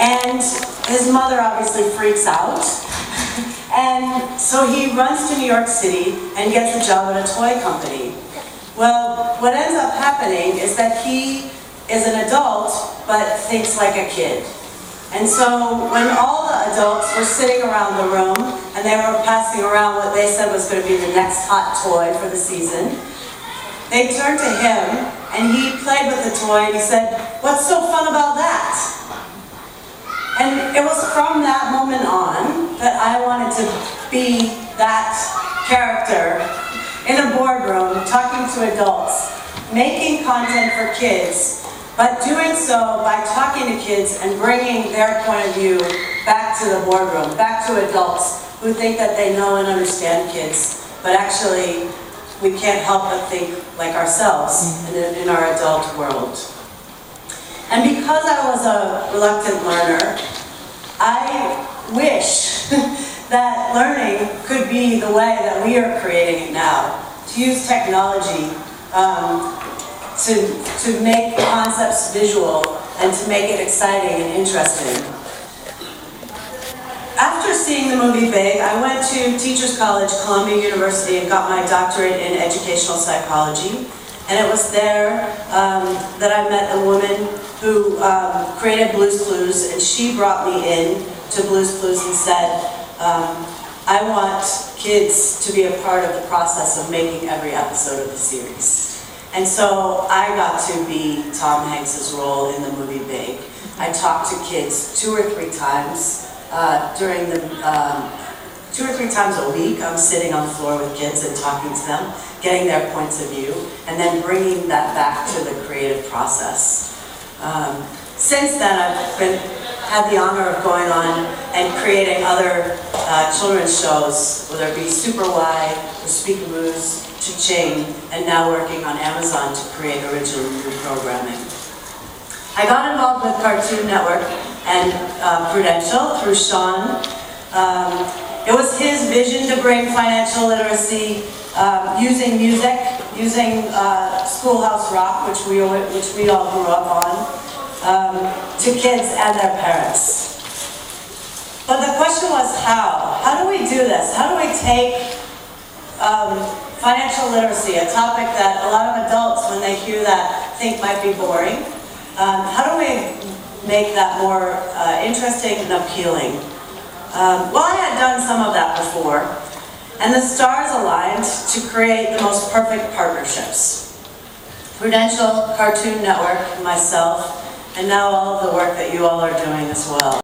And his mother obviously freaks out. And so he runs to New York City and gets a job at a toy company. Well, what ends up happening is that he is an adult, but thinks like a kid. And so when all the adults were sitting around the room and they were passing around what they said was going to be the next hot toy for the season, they turned to him and he played with the toy and he said, "What's so fun about that?" And it was from that moment on that I wanted to be that character in a boardroom, talking to adults, making content for kids, but doing so by talking to kids and bringing their point of view back to the boardroom, back to adults who think that they know and understand kids, but actually we can't help but think like ourselves in our adult world. And because I was a reluctant learner, I wish that learning could be the way that we are creating it now, to use technology to make concepts visual and to make it exciting and interesting. After seeing the movie Big, I went to Teachers College, Columbia University, and got my doctorate in educational psychology. And it was there that I met a woman who created Blue's Clues, and she brought me in to Blue's Clues and said, I want kids to be a part of the process of making every episode of the series. And so I got to be Tom Hanks' role in the movie Big. I talked to kids 2 or 3 times during the 2 or 3 times a week. I'm sitting on the floor with kids and talking to them, getting their points of view, and then bringing that back to the creative process. Since then, I've had the honor of going on and creating other children's shows, whether it be Super Y, or Speakaboos, Cha-Ching, and now working on Amazon to create original new programming. I got involved with Cartoon Network and Prudential through Sean. It was his vision to bring financial literacy using music, using Schoolhouse Rock, which we all grew up on, to kids and their parents. But the question was how? How do we do this? How do we take financial literacy, a topic that a lot of adults, when they hear that, think might be boring? How do we make that more interesting and appealing? Well, I had done some of that before, and the stars aligned to create the most perfect partnerships. Prudential, Cartoon Network, myself, and now all of the work that you all are doing as well.